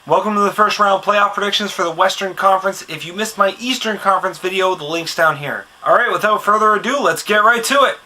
Welcome to the first round playoff predictions for the Western Conference. If you missed my Eastern Conference video, the link's down here. Alright, without further ado, let's get right to it.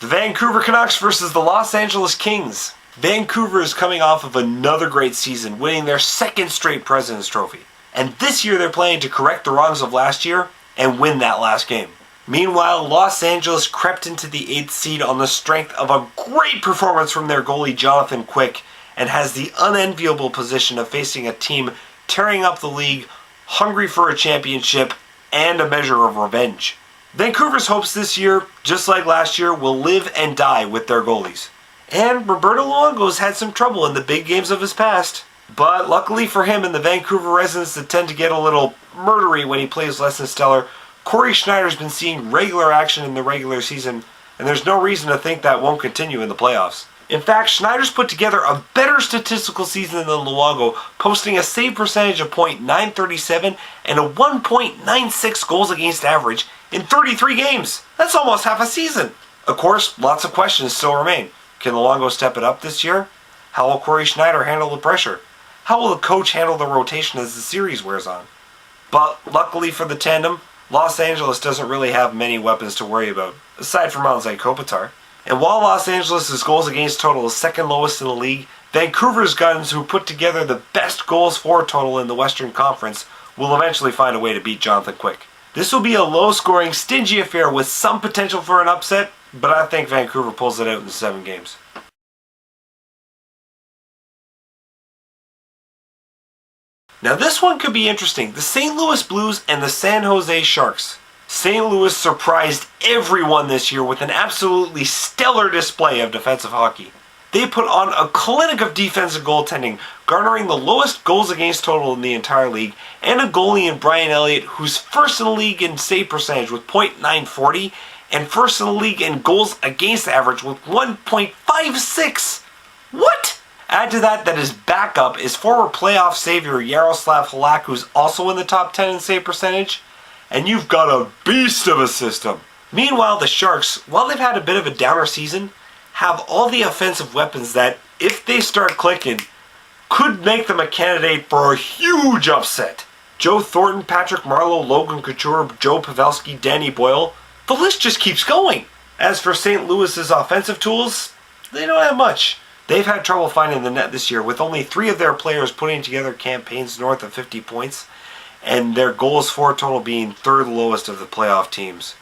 The Vancouver Canucks versus the Los Angeles Kings. Vancouver is coming off of another great season, winning their second straight President's Trophy. And this year they're planning to correct the wrongs of last year and win that last game. Meanwhile, Los Angeles crept into the 8th seed on the strength of a great performance from their goalie Jonathan Quick and has the unenviable position of facing a team tearing up the league, hungry for a championship and a measure of revenge. Vancouver's hopes this year, just like last year, will live and die with their goalies. And Roberto Luongo's had some trouble in the big games of his past. But luckily for him and the Vancouver residents that tend to get a little murdery when he plays less than stellar, Corey Schneider's been seeing regular action in the regular season, and there's no reason to think that won't continue in the playoffs. In fact, Schneider's put together a better statistical season than Luongo, posting a save percentage of .937 and a 1.96 goals against average in 33 games. That's almost half a season. Of course, lots of questions still remain. Can Luongo step it up this year? How will Corey Schneider handle the pressure? How will the coach handle the rotation as the series wears on? But luckily for the tandem, Los Angeles doesn't really have many weapons to worry about, aside from Andrzej Kopitar. And while Los Angeles' goals against total is second lowest in the league, Vancouver's Guns, who put together the best goals for total in the Western Conference, will eventually find a way to beat Jonathan Quick. This will be a low-scoring, stingy affair with some potential for an upset, but I think Vancouver pulls it out in 7 games. Now this one could be interesting. The St. Louis Blues and the San Jose Sharks. St. Louis surprised everyone this year with an absolutely stellar display of defensive hockey. They put on a clinic of defensive goaltending, garnering the lowest goals against total in the entire league, and a goalie in Brian Elliott who's first in the league in save percentage with .940 and first in the league in goals against average with 1.56. What? Add to that his backup is former playoff savior Yaroslav Halak, who's also in the top 10 in save percentage, and you've got a beast of a system. Meanwhile, the Sharks, while they've had a bit of a downer season, have all the offensive weapons that, if they start clicking, could make them a candidate for a huge upset. Joe Thornton, Patrick Marleau, Logan Couture, Joe Pavelski, Danny Boyle, the list just keeps going. As for St. Louis's offensive tools, they don't have much. They've had trouble finding the net this year, with only 3 of their players putting together campaigns north of 50 points, and their goals for total being 3rd lowest of the playoff teams.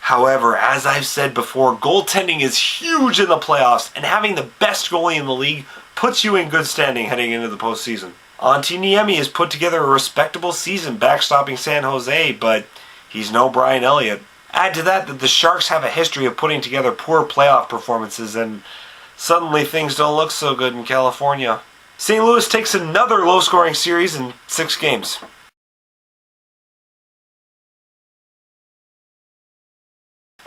However, as I've said before, goaltending is huge in the playoffs, and having the best goalie in the league puts you in good standing heading into the postseason. Antti Niemi has put together a respectable season backstopping San Jose, but he's no Brian Elliott. Add to that the Sharks have a history of putting together poor playoff performances, and suddenly things don't look so good in California. St. Louis takes another low-scoring series in 6 games.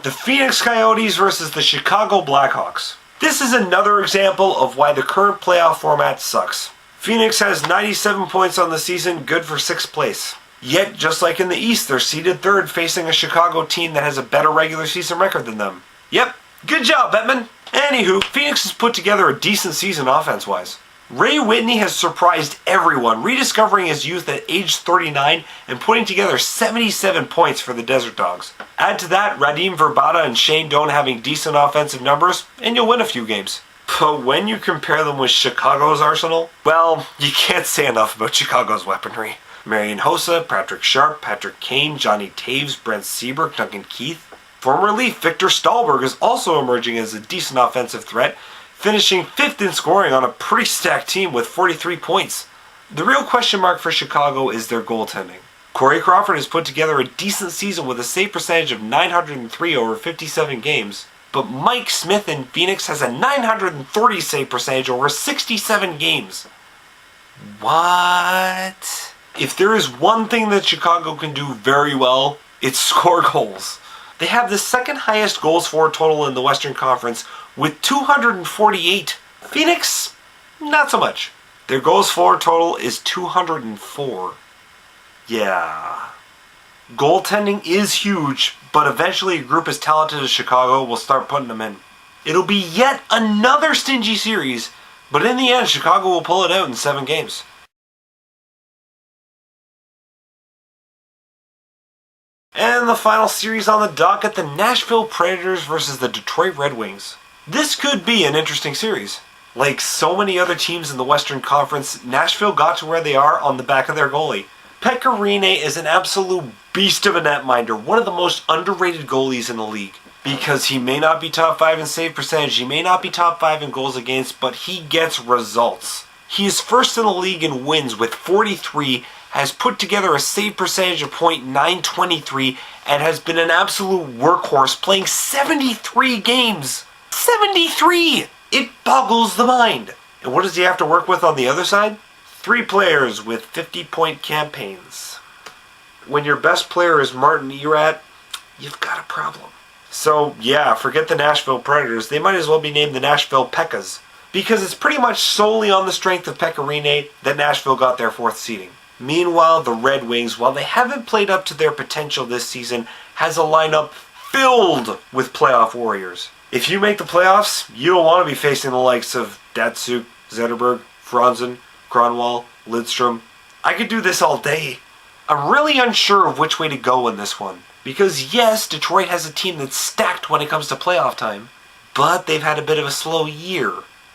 The Phoenix Coyotes versus the Chicago Blackhawks. This is another example of why the current playoff format sucks. Phoenix has 97 points on the season, good for 6th place. Yet, just like in the East, they're seeded 3rd, facing a Chicago team that has a better regular season record than them. Yep, good job, Bettman! Anywho, Phoenix has put together a decent season offense-wise. Ray Whitney has surprised everyone, rediscovering his youth at age 39 and putting together 77 points for the Desert Dogs. Add to that Radim Verbata and Shane Doan having decent offensive numbers, and you'll win a few games. But when you compare them with Chicago's arsenal, well, you can't say enough about Chicago's weaponry. Marian Hossa, Patrick Sharp, Patrick Kane, Johnny Taves, Brent Seabrook, Duncan Keith. Former Leaf Victor Stahlberg is also emerging as a decent offensive threat, finishing 5th in scoring on a pretty stacked team with 43 points. The real question mark for Chicago is their goaltending. Corey Crawford has put together a decent season with a save percentage of .903 over 57 games, but Mike Smith in Phoenix has a .930 save percentage over 67 games. What? If there is one thing that Chicago can do very well, it's score goals. They have the 2nd highest goals for total in the Western Conference with 248. Phoenix, not so much. Their goals for total is 204. Yeah. Goaltending is huge, but eventually a group as talented as Chicago will start putting them in. It'll be yet another stingy series, but in the end, Chicago will pull it out in 7 games. And the final series on the docket, the Nashville Predators versus the Detroit Red Wings. This could be an interesting series. Like so many other teams in the Western Conference, Nashville got to where they are on the back of their goalie. Pekka Rinne is an absolute beast of a netminder, one of the most underrated goalies in the league. Because he may not be top 5 in save percentage, he may not be top 5 in goals against, but he gets results. He is first in the league in wins with 43, has put together a save percentage of .923, and has been an absolute workhorse playing 73 games. 73! It boggles the mind. And what does he have to work with on the other side? 3 players with 50-point campaigns. When your best player is Martin Erat, you've got a problem. So yeah, forget the Nashville Predators. They might as well be named the Nashville Pekkas. Because it's pretty much solely on the strength of Pekka Rinne that Nashville got their 4th seeding. Meanwhile, the Red Wings, while they haven't played up to their potential this season, has a lineup filled with playoff warriors. If you make the playoffs, you don't want to be facing the likes of Datsuk, Zetterberg, Franzen, Kronwall, Lidstrom. I could do this all day. I'm really unsure of which way to go in this one. Because yes, Detroit has a team that's stacked when it comes to playoff time, but they've had a bit of a slow year.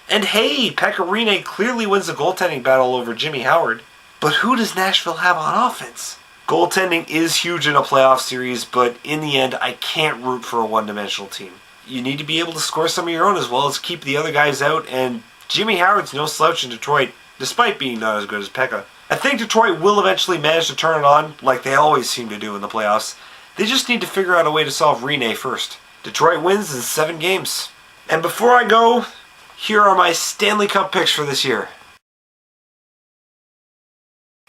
And hey, Pekka Rinne clearly wins the goaltending battle over Jimmy Howard. But who does Nashville have on offense? Goaltending is huge in a playoff series, but in the end, I can't root for a one-dimensional team. You need to be able to score some of your own as well as keep the other guys out, and Jimmy Howard's no slouch in Detroit, despite being not as good as Pekka. I think Detroit will eventually manage to turn it on, like they always seem to do in the playoffs. They just need to figure out a way to solve Rinne first. Detroit wins in 7 games. And before I go, here are my Stanley Cup picks for this year.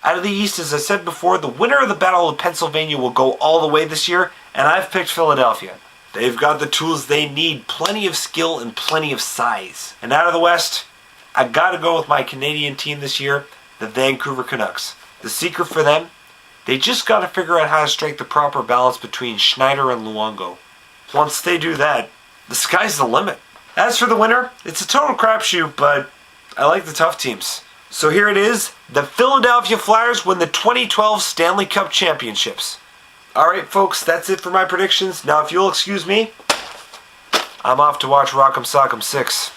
Out of the East, as I said before, the winner of the Battle of Pennsylvania will go all the way this year, and I've picked Philadelphia. They've got the tools they need, plenty of skill and plenty of size. And out of the West, I gotta go with my Canadian team this year, the Vancouver Canucks. The secret for them? They just gotta figure out how to strike the proper balance between Schneider and Luongo. Once they do that, the sky's the limit. As for the winner, it's a total crapshoot, but I like the tough teams. So here it is, the Philadelphia Flyers win the 2012 Stanley Cup Championships. Alright folks, that's it for my predictions. Now if you'll excuse me, I'm off to watch Rock'em Sock'em 6.